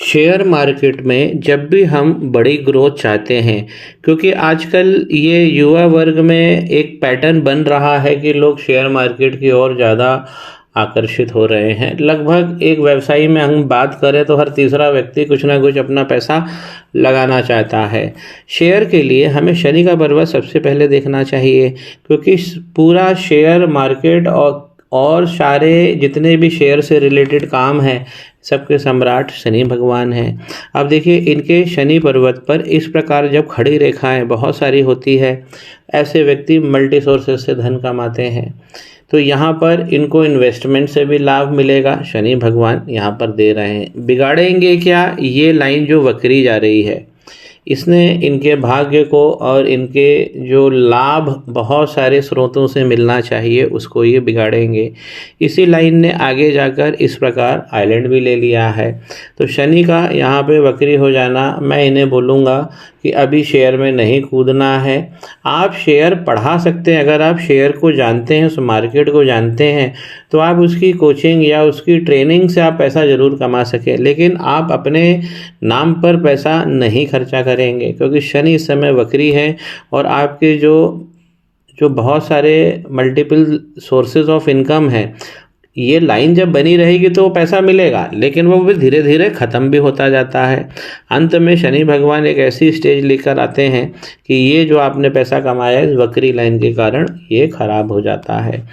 Share market में जब भी हम बड़ी ग्रोथ चाहते हैं, क्योंकि आजकल ये युवा वर्ग में एक पैटर्न बन रहा है कि लोग शेयर मार्केट की ओर ज़्यादा आकर्षित हो रहे हैं। लगभग एक व्यवसाय में हम बात करें तो हर तीसरा व्यक्ति कुछ ना कुछ अपना पैसा लगाना चाहता है। शेयर के लिए हमें शनि का पर्वत सबसे पहले देखना चाहिए, क्योंकि पूरा शेयर मार्केट और सारे जितने भी शेयर से रिलेटेड काम हैं सबके सम्राट शनि भगवान हैं। अब देखिए, इनके शनि पर्वत पर इस प्रकार जब खड़ी रेखाएं बहुत सारी होती है, ऐसे व्यक्ति मल्टी सोर्सेस से धन कमाते हैं। तो यहाँ पर इनको इन्वेस्टमेंट से भी लाभ मिलेगा, शनि भगवान यहाँ पर दे रहे हैं। बिगाड़ेंगे क्या? ये लाइन जो वक्री जा रही है, इसने इनके भाग्य को और इनके जो लाभ बहुत सारे स्रोतों से मिलना चाहिए उसको ये बिगाड़ेंगे। इसी लाइन ने आगे जाकर इस प्रकार आइलैंड भी ले लिया है। तो शनि का यहाँ पे वक्री हो जाना, मैं इन्हें बोलूँगा कि अभी शेयर में नहीं कूदना है। आप शेयर पढ़ा सकते हैं, अगर आप शेयर को जानते हैं, उस मार्केट को जानते हैं, तो आप उसकी कोचिंग या उसकी ट्रेनिंग से आप पैसा ज़रूर कमा सकें, लेकिन आप अपने नाम पर पैसा नहीं खर्चा करेंगे, क्योंकि शनि इस समय वक्री है और आपके जो बहुत सारे मल्टीपल सोर्सेज ऑफ इनकम है, ये लाइन जब बनी रहेगी तो पैसा मिलेगा, लेकिन वो भी धीरे धीरे ख़त्म भी होता जाता है। अंत में शनि भगवान एक ऐसी स्टेज लेकर आते हैं कि ये जो आपने पैसा कमाया है, इस वक्री लाइन के कारण ये खराब हो जाता है।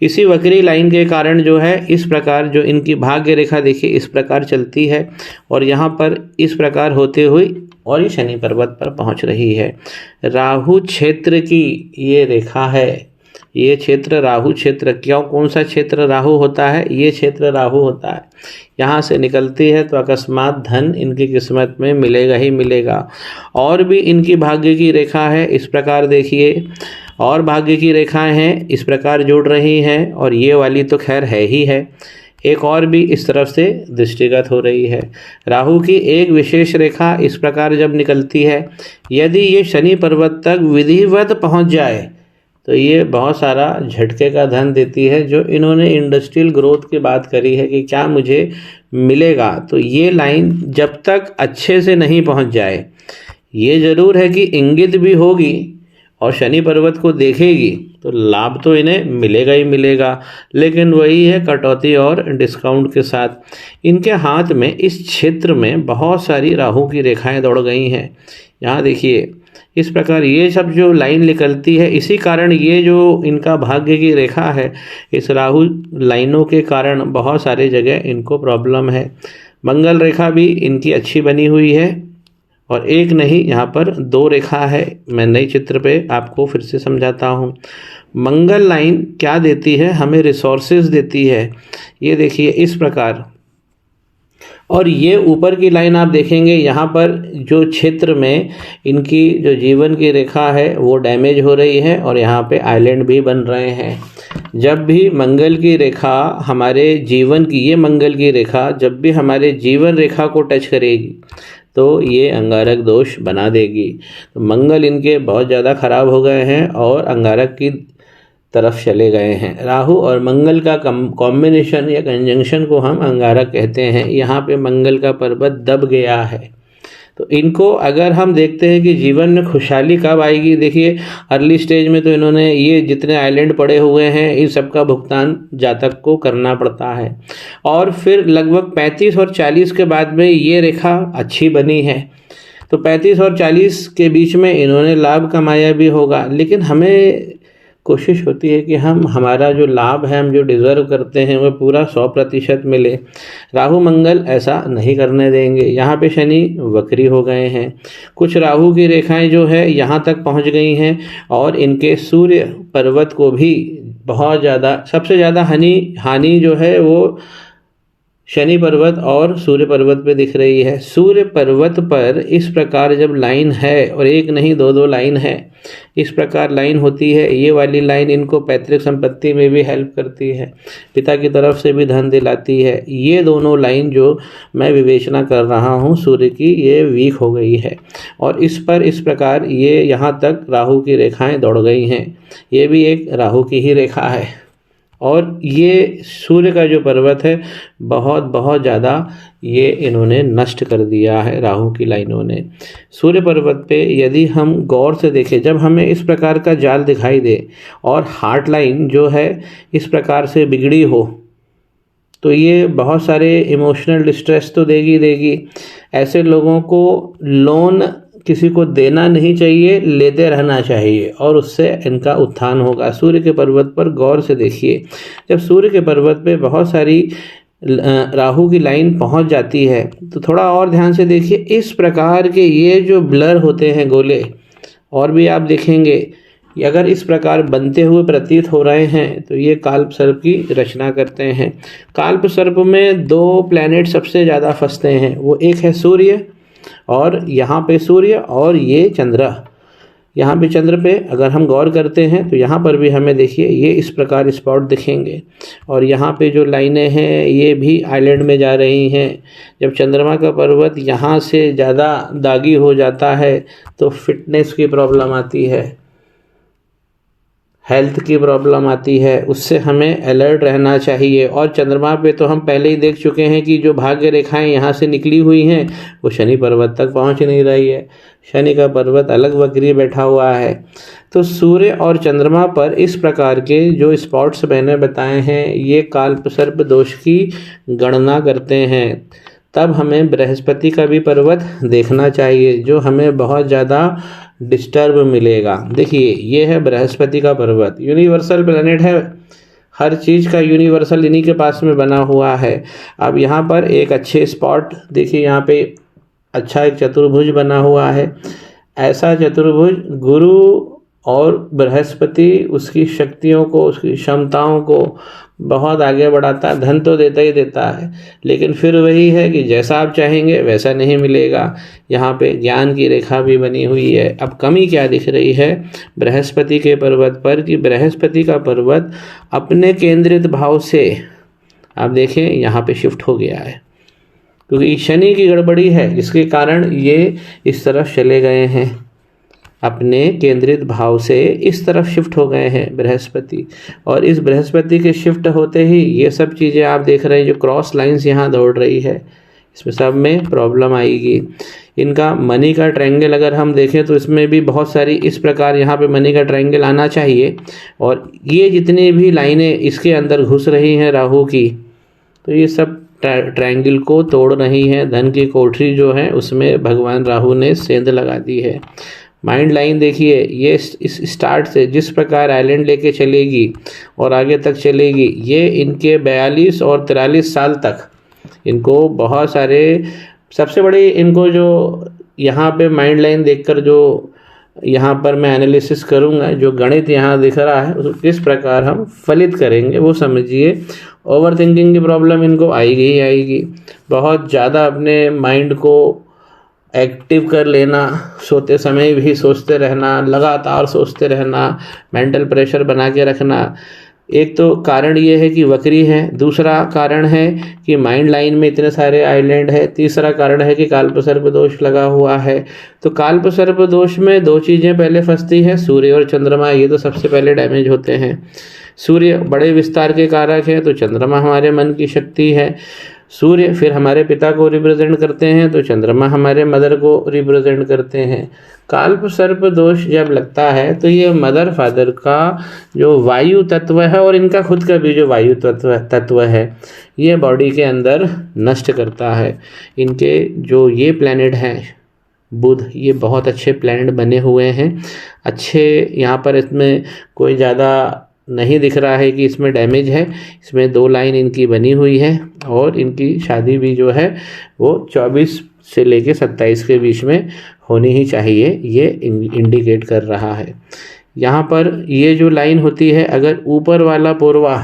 इसी वक्री लाइन के कारण जो है, इस प्रकार जो इनकी भाग्य रेखा देखिए इस प्रकार चलती है और यहाँ पर इस प्रकार होते हुए और ये शनि पर्वत पर पहुँच रही है। राहु क्षेत्र की ये रेखा है, ये क्षेत्र राहु क्षेत्र। क्यों? कौन सा क्षेत्र राहु होता है? ये क्षेत्र राहु होता है। यहाँ से निकलती है तो अकस्मात धन इनकी किस्मत में मिलेगा ही मिलेगा। और भी इनकी भाग्य की रेखा है, इस प्रकार देखिए, और भाग्य की रेखाएं हैं इस प्रकार जुड़ रही हैं, और ये वाली तो खैर है ही है, एक और भी इस तरफ से दृष्टिगत हो रही है। राहु की एक विशेष रेखा इस प्रकार जब निकलती है, यदि ये शनि पर्वत तक विधिवत पहुँच जाए तो ये बहुत सारा झटके का धन देती है। जो इन्होंने इंडस्ट्रियल ग्रोथ की बात करी है कि क्या मुझे मिलेगा, तो ये लाइन जब तक अच्छे से नहीं पहुंच जाए, ये ज़रूर है कि इंगित भी होगी और शनि पर्वत को देखेगी तो लाभ तो इन्हें मिलेगा ही मिलेगा, लेकिन वही है कटौती और डिस्काउंट के साथ। इनके हाथ में इस क्षेत्र में बहुत सारी राहु की रेखाएं दौड़ गई हैं। यहाँ देखिए इस प्रकार ये सब जो लाइन निकलती है, इसी कारण ये जो इनका भाग्य की रेखा है, इस राहु लाइनों के कारण बहुत सारे जगह इनको प्रॉब्लम है। मंगल रेखा भी इनकी अच्छी बनी हुई है, और एक नहीं यहाँ पर दो रेखा है। मैं नई चित्र पे आपको फिर से समझाता हूँ। मंगल लाइन क्या देती है? हमें रिसोर्सेज देती है। ये देखिए इस प्रकार, और ये ऊपर की लाइन आप देखेंगे, यहाँ पर जो क्षेत्र में इनकी जो जीवन की रेखा है वो डैमेज हो रही है, और यहाँ पे आइलैंड भी बन रहे हैं। जब भी मंगल की रेखा हमारे जीवन की, ये मंगल की रेखा जब भी हमारे जीवन रेखा को टच करेगी तो ये अंगारक दोष बना देगी। तो मंगल इनके बहुत ज़्यादा खराब हो गए हैं और अंगारक की तरफ चले गए हैं। राहु और मंगल का कॉम्बिनेशन या कंजंक्शन को हम अंगारक कहते हैं। यहाँ पे मंगल का पर्वत दब गया है, तो इनको अगर हम देखते हैं कि जीवन में खुशहाली कब आएगी, देखिए अर्ली स्टेज में तो इन्होंने ये जितने आइलैंड पड़े हुए हैं इन सब का भुगतान जातक को करना पड़ता है, और फिर लगभग 35 और 40 के बाद में ये रेखा अच्छी बनी है, तो 35 और 40 के बीच में इन्होंने लाभ कमाया भी होगा। लेकिन हमें कोशिश होती है कि हमारा जो लाभ है, हम जो डिज़र्व करते हैं, वह पूरा 100% मिले। राहु मंगल ऐसा नहीं करने देंगे। यहाँ पे शनि वक्री हो गए हैं। कुछ राहु की रेखाएं जो है यहाँ तक पहुँच गई हैं, और इनके सूर्य पर्वत को भी बहुत ज़्यादा, सबसे ज़्यादा हानि जो है वो शनि पर्वत और सूर्य पर्वत पे दिख रही है। सूर्य पर्वत पर इस प्रकार जब लाइन है, और एक नहीं दो लाइन है, इस प्रकार लाइन होती है, ये वाली लाइन इनको पैतृक संपत्ति में भी हेल्प करती है, पिता की तरफ से भी धन दिलाती है। ये दोनों लाइन जो मैं विवेचना कर रहा हूँ सूर्य की, ये वीक हो गई है, और इस पर इस प्रकार ये यहाँ तक राहु की रेखाएं दौड़ गई हैं। ये भी एक राहु की ही रेखा है। और ये सूर्य का जो पर्वत है बहुत बहुत ज़्यादा ये इन्होंने नष्ट कर दिया है राहु की लाइनों ने। सूर्य पर्वत पे यदि हम गौर से देखें, जब हमें इस प्रकार का जाल दिखाई दे और हार्ट लाइन जो है इस प्रकार से बिगड़ी हो तो ये बहुत सारे इमोशनल डिस्ट्रेस तो देगी। ऐसे लोगों को लोन किसी को देना नहीं चाहिए, लेते रहना चाहिए और उससे इनका उत्थान होगा। सूर्य के पर्वत पर गौर से देखिए, जब सूर्य के पर्वत पे बहुत सारी राहु की लाइन पहुंच जाती है तो थोड़ा और ध्यान से देखिए, इस प्रकार के ये जो ब्लर होते हैं गोले, और भी आप देखेंगे अगर इस प्रकार बनते हुए प्रतीत हो रहे हैं तो ये काल्प सर्प की रचना करते हैं। काल्प सर्प में 2 प्लैनेट सबसे ज़्यादा फंसते हैं, वो एक है सूर्य और यहाँ पे सूर्य और ये चंद्र। यहाँ पे चंद्र पे अगर हम गौर करते हैं तो यहाँ पर भी हमें देखिए ये इस प्रकार स्पॉट दिखेंगे और यहाँ पे जो लाइनें हैं ये भी आइलैंड में जा रही हैं। जब चंद्रमा का पर्वत यहाँ से ज़्यादा दागी हो जाता है तो फिटनेस की प्रॉब्लम आती है, हेल्थ की प्रॉब्लम आती है, उससे हमें अलर्ट रहना चाहिए। और चंद्रमा पे तो हम पहले ही देख चुके हैं कि जो भाग्य रेखाएं यहाँ से निकली हुई हैं वो शनि पर्वत तक पहुँच नहीं रही है, शनि का पर्वत अलग वक्री बैठा हुआ है। तो सूर्य और चंद्रमा पर इस प्रकार के जो स्पॉट्स मैंने बताए हैं ये काल्प सर्प दोष की गणना करते हैं। तब हमें बृहस्पति का भी पर्वत देखना चाहिए जो हमें बहुत ज़्यादा डिस्टर्ब मिलेगा। देखिए ये है बृहस्पति का पर्वत, यूनिवर्सल प्लैनेट है, हर चीज़ का यूनिवर्सल इन्हीं के पास में बना हुआ है। अब यहाँ पर एक अच्छे स्पॉट देखिए, यहाँ पे अच्छा एक चतुर्भुज बना हुआ है। ऐसा चतुर्भुज गुरु और बृहस्पति उसकी शक्तियों को, उसकी क्षमताओं को बहुत आगे बढ़ाता है। धन तो देता ही देता है, लेकिन फिर वही है कि जैसा आप चाहेंगे वैसा नहीं मिलेगा। यहाँ पे ज्ञान की रेखा भी बनी हुई है। अब कमी क्या दिख रही है बृहस्पति के पर्वत पर कि बृहस्पति का पर्वत अपने केंद्रित भाव से आप देखें यहाँ पे शिफ्ट हो गया है, क्योंकि शनि की गड़बड़ी है जिसके कारण ये इस तरफ चले गए हैं, अपने केंद्रित भाव से इस तरफ शिफ्ट हो गए हैं बृहस्पति। और इस बृहस्पति के शिफ्ट होते ही ये सब चीज़ें आप देख रहे हैं, जो क्रॉस लाइंस यहाँ दौड़ रही है इसमें सब में प्रॉब्लम आएगी। इनका मनी का ट्रायंगल अगर हम देखें तो इसमें भी बहुत सारी इस प्रकार यहाँ पे मनी का ट्रायंगल आना चाहिए। और ये जितनी भी लाइनें इसके अंदर घुस रही हैं राहु की, तो ये सब ट्रायंगल को तोड़ रही हैं। धन की कोठरी जो है उसमें भगवान राहु ने सेंध लगा दी है। माइंड लाइन देखिए, ये इस स्टार्ट से जिस प्रकार आइलैंड लेके चलेगी और आगे तक चलेगी, ये इनके 42 और 43 साल तक इनको बहुत सारे, सबसे बड़ी इनको जो यहाँ पे माइंड लाइन देखकर जो यहाँ पर मैं एनालिसिस करूँगा, जो गणित यहाँ दिख रहा है उसको किस प्रकार हम फलित करेंगे वो समझिए। ओवर थिंकिंग की प्रॉब्लम इनको आएगी ही आएगी, बहुत ज़्यादा अपने माइंड को एक्टिव कर लेना, सोते समय भी सोचते रहना, लगातार सोचते रहना, मेंटल प्रेशर बना के रखना। एक तो कारण ये है कि वक्री है, दूसरा कारण है कि माइंड लाइन में इतने सारे आइलैंड है, तीसरा कारण है कि काल्प सर्प दोष लगा हुआ है। तो काल्प सर्प दोष में 2 चीज़ें पहले फंसती है, सूर्य और चंद्रमा, ये तो सबसे पहले डैमेज होते हैं। सूर्य बड़े विस्तार के कारक हैं तो चंद्रमा हमारे मन की शक्ति है। सूर्य फिर हमारे पिता को रिप्रेजेंट करते हैं तो चंद्रमा हमारे मदर को रिप्रेजेंट करते हैं। काल्प सर्प दोष जब लगता है तो ये मदर फादर का जो वायु तत्व है और इनका खुद का भी जो वायु तत्व है ये बॉडी के अंदर नष्ट करता है। इनके जो ये प्लैनेट हैं बुध, ये बहुत अच्छे प्लैनेट बने हुए हैं, अच्छे, यहाँ पर इसमें कोई ज़्यादा नहीं दिख रहा है कि इसमें डैमेज है। इसमें 2 लाइन इनकी बनी हुई है और इनकी शादी भी जो है वो 24 से लेके 27 के बीच में होनी ही चाहिए, ये इंडिकेट कर रहा है। यहाँ पर ये जो लाइन होती है, अगर ऊपर वाला पोरवा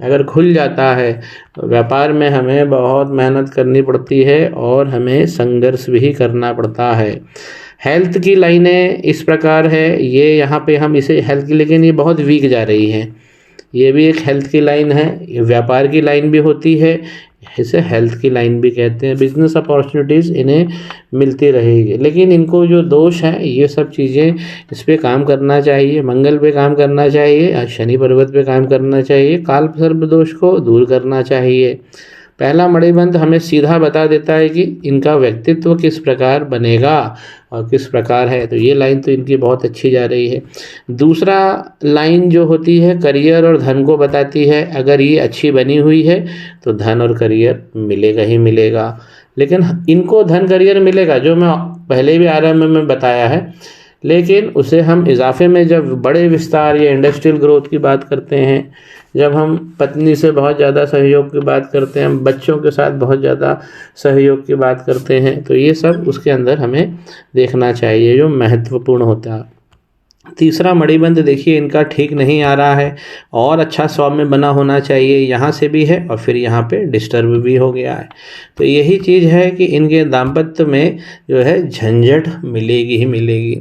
अगर खुल जाता है तो व्यापार में हमें बहुत मेहनत करनी पड़ती है और हमें संघर्ष भी करना पड़ता है। हेल्थ की लाइनें इस प्रकार है, ये यहाँ पे हम इसे हेल्थ की, लेकिन ये बहुत वीक जा रही है, ये भी एक हेल्थ की लाइन है। व्यापार की लाइन भी होती है, इसे हेल्थ की लाइन भी कहते हैं। बिजनेस अपॉर्चुनिटीज़ इन्हें मिलती रहेगी, लेकिन इनको जो दोष है ये सब चीज़ें, इस पे काम करना चाहिए। मंगल पे काम करना चाहिए, शनि पर्वत पे काम करना चाहिए, काल सर्प दोष को दूर करना चाहिए। पहला मणिबंध हमें सीधा बता देता है कि इनका व्यक्तित्व किस प्रकार बनेगा और किस प्रकार है, तो ये लाइन तो इनकी बहुत अच्छी जा रही है। दूसरा लाइन जो होती है करियर और धन को बताती है। अगर ये अच्छी बनी हुई है तो धन और करियर मिलेगा ही मिलेगा, लेकिन इनको धन करियर मिलेगा जो मैं पहले भी आरंभ में बताया है, लेकिन उसे हम इजाफे में जब बड़े विस्तार या इंडस्ट्रियल ग्रोथ की बात करते हैं, जब हम पत्नी से बहुत ज़्यादा सहयोग की बात करते हैं, हम बच्चों के साथ बहुत ज़्यादा सहयोग की बात करते हैं, तो ये सब उसके अंदर हमें देखना चाहिए जो महत्वपूर्ण होता है। तीसरा मणिबंध देखिए इनका ठीक नहीं आ रहा है, और अच्छा सौम्य बना होना चाहिए, यहाँ से भी है और फिर यहाँ पे डिस्टर्ब भी हो गया है। तो यही चीज़ है कि इनके दाम्पत्य में जो है झंझट मिलेगी ही मिलेगी।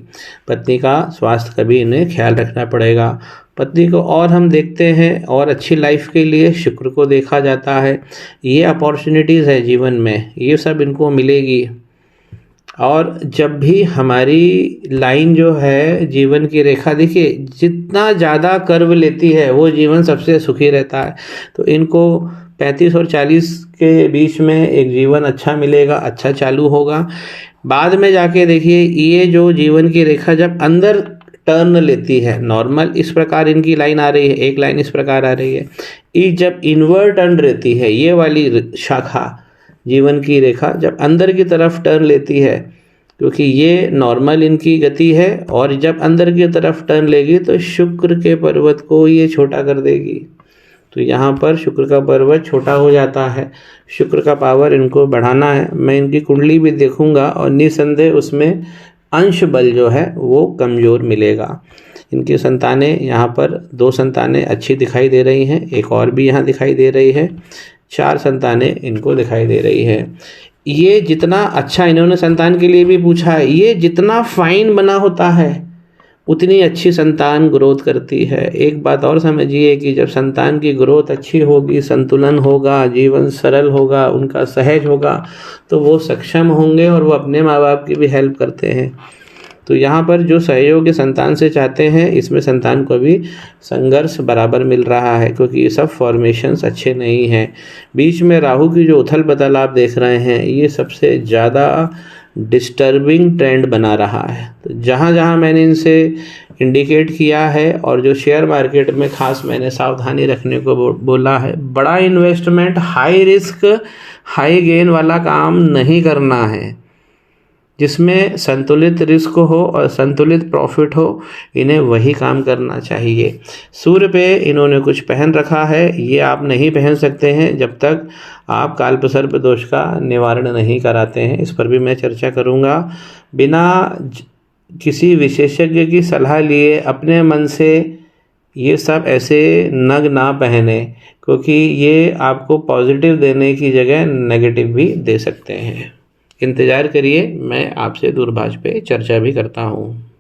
पत्नी का स्वास्थ्य का भी इन्हें ख्याल रखना पड़ेगा। पत्नी को और हम देखते हैं और अच्छी लाइफ के लिए शुक्र को देखा जाता है। ये अपॉर्चुनिटीज़ है जीवन में, ये सब इनको मिलेगी। और जब भी हमारी लाइन जो है जीवन की रेखा, देखिए जितना ज़्यादा कर्व लेती है वो जीवन सबसे सुखी रहता है। तो इनको 35 और 40 के बीच में एक जीवन अच्छा मिलेगा, अच्छा चालू होगा। बाद में जाके देखिए ये जो जीवन की रेखा जब अंदर टर्न लेती है, नॉर्मल इस प्रकार इनकी लाइन आ रही है, एक लाइन इस प्रकार आ रही है, ये जब इन्वर्ट टर्न रहती है, ये वाली शाखा जीवन की रेखा जब अंदर की तरफ टर्न लेती है, क्योंकि ये नॉर्मल इनकी गति है, और जब अंदर की तरफ टर्न लेगी तो शुक्र के पर्वत को ये छोटा कर देगी। तो यहाँ पर शुक्र का पर्वत छोटा हो जाता है। शुक्र का पावर इनको बढ़ाना है। मैं इनकी कुंडली भी देखूंगा और निसंदेह उसमें अंश बल जो है वो कमज़ोर मिलेगा। इनकी संतानें यहाँ पर 2 संतानें अच्छी दिखाई दे रही हैं, एक और भी यहाँ दिखाई दे रही है, 4 संतानें इनको दिखाई दे रही है। ये जितना अच्छा इन्होंने संतान के लिए भी पूछा है, ये जितना फाइन बना होता है उतनी अच्छी संतान ग्रोथ करती है। एक बात और समझिए कि जब संतान की ग्रोथ अच्छी होगी, संतुलन होगा, जीवन सरल होगा, उनका सहज होगा, तो वो सक्षम होंगे और वो अपने माँ बाप की भी हेल्प करते हैं। तो यहाँ पर जो सहयोग संतान से चाहते हैं, इसमें संतान को भी संघर्ष बराबर मिल रहा है, क्योंकि ये सब फॉर्मेशंस अच्छे नहीं हैं। बीच में राहु की जो उथल पुथल आप देख रहे हैं, ये सबसे ज़्यादा डिस्टर्बिंग ट्रेंड बना रहा है। तो जहाँ जहाँ मैंने इनसे इंडिकेट किया है और जो शेयर मार्केट में खास मैंने सावधानी रखने को बोला है, बड़ा investment, high risk high gain वाला काम नहीं करना है। जिसमें संतुलित रिस्क हो और संतुलित प्रॉफिट हो, इन्हें वही काम करना चाहिए। सूर्य पे इन्होंने कुछ पहन रखा है, ये आप नहीं पहन सकते हैं जब तक आप कालसर्प दोष का निवारण नहीं कराते हैं। इस पर भी मैं चर्चा करूँगा। बिना किसी विशेषज्ञ की सलाह लिए अपने मन से ये सब ऐसे नग ना पहने, क्योंकि ये आपको पॉजिटिव देने की जगह नेगेटिव भी दे सकते हैं। इंतज़ार करिए, मैं आपसे दूरभाष पे चर्चा भी करता हूँ।